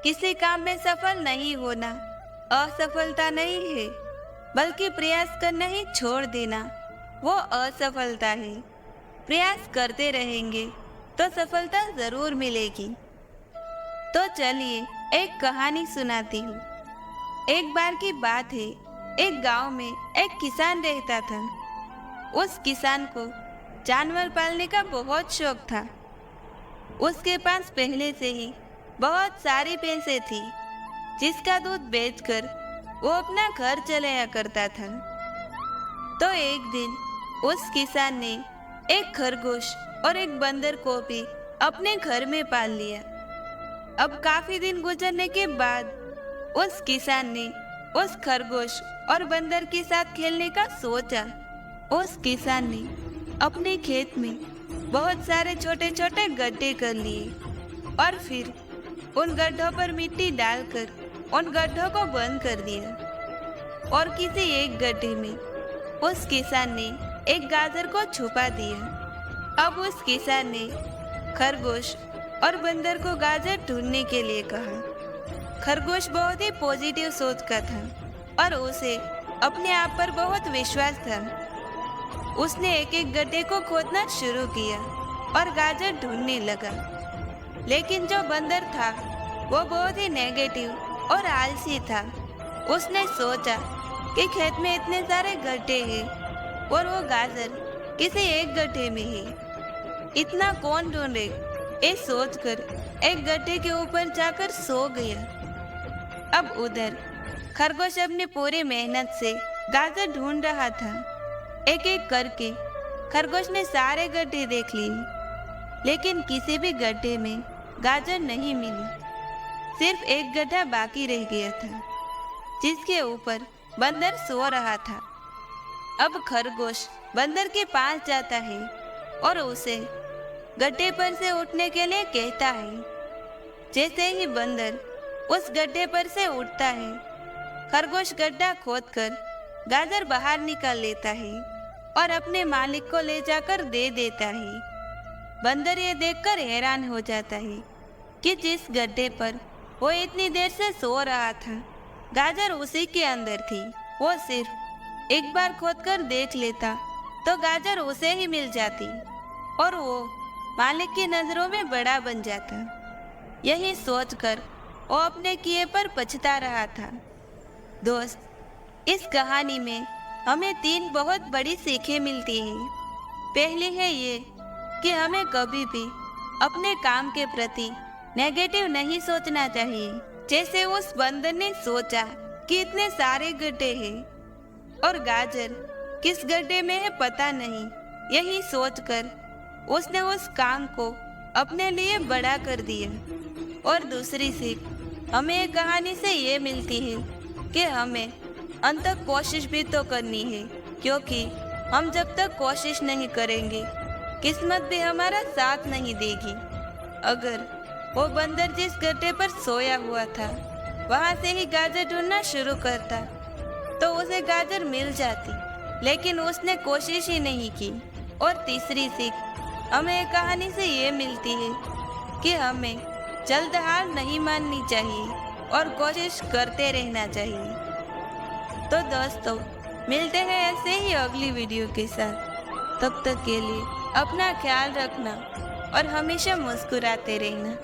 किसी काम में सफल नहीं होना असफलता नहीं है, बल्कि प्रयास करना ही छोड़ देना वो असफलता है। प्रयास करते रहेंगे तो सफलता जरूर मिलेगी। तो चलिए एक कहानी सुनाती हूँ। एक बार की बात है, एक गांव में एक किसान रहता था। उस किसान को जानवर पालने का बहुत शौक था। उसके पास पहले से ही बहुत सारी भैंसें थी, जिसका दूध बेचकर वो अपना घर चलाया करता था। तो एक दिन उस किसान ने एक खरगोश और एक बंदर को भी अपने घर में पाल लिया। अब काफी दिन गुजरने के बाद उस किसान ने उस खरगोश और बंदर के साथ खेलने का सोचा। उस किसान ने अपने खेत में बहुत सारे छोटे छोटे गड्ढे कर लिए और फिर उन गड्ढों पर मिट्टी डालकर उन गड्ढों को बंद कर दिया। और किसी एक गड्ढे में उस किसान ने एक गाजर को छुपा दिया। अब उस किसान ने खरगोश और बंदर को गाजर ढूंढने के लिए कहा। खरगोश बहुत ही पॉजिटिव सोच का था और उसे अपने आप पर बहुत विश्वास था। उसने एक एक गड्ढे को खोदना शुरू किया और गाजर ढूंढने लगा। लेकिन जो बंदर था वो बहुत ही नेगेटिव और आलसी था। उसने सोचा कि खेत में इतने सारे गड्ढे हैं और वो गाजर किसी एक गड्ढे में है, इतना कौन ढूंढे। ये सोचकर एक गड्ढे के ऊपर जाकर सो गया। अब उधर खरगोश अपनी पूरी मेहनत से गाजर ढूंढ रहा था। एक एक करके खरगोश ने सारे गड्ढे देख लिए, लेकिन किसी भी गड्ढे में गाजर नहीं मिली। सिर्फ एक गड्ढा बाकी रह गया था, जिसके ऊपर बंदर सो रहा था। अब खरगोश बंदर के पास जाता है और उसे गड्ढे पर से उठने के लिए कहता है। जैसे ही बंदर उस गड्ढे पर से उठता है, खरगोश गड्ढा खोदकर गाजर बाहर निकाल लेता है और अपने मालिक को ले जाकर दे देता है। बंदर ये देखकर हैरान हो जाता है कि जिस गड्ढे पर वो इतनी देर से सो रहा था, गाजर उसी के अंदर थी। वो सिर्फ एक बार खोदकर देख लेता तो गाजर उसे ही मिल जाती और वो मालिक की नजरों में बड़ा बन जाता। यही सोचकर वो अपने किए पर पछता रहा था। दोस्त, इस कहानी में हमें 3 बहुत बड़ी सीखें मिलती हैं। पहली है ये कि हमें कभी भी अपने काम के प्रति नेगेटिव नहीं सोचना चाहिए। जैसे उस बंदर ने सोचा कि इतने सारे गड्ढे हैं और गाजर किस गड्ढे में है पता नहीं। यही सोचकर उसने उस काम को अपने लिए बड़ा कर दिया। और दूसरी सीख हमें एक कहानी से ये मिलती है कि हमें अंत तक कोशिश भी तो करनी है, क्योंकि हम जब तक कोशिश नहीं करेंगे किस्मत भी हमारा साथ नहीं देगी। अगर वो बंदर जिस गड्ढे पर सोया हुआ था वहां से ही गाजर ढूंढना शुरू करता तो उसे गाजर मिल जाती, लेकिन उसने कोशिश ही नहीं की। और तीसरी सीख हमें एक कहानी से ये मिलती है कि हमें जल्द हार नहीं माननी चाहिए और कोशिश करते रहना चाहिए। तो दोस्तों, मिलते हैं ऐसे ही अगली वीडियो के साथ। तब तक के लिए अपना ख्याल रखना और हमेशा मुस्कुराते रहना।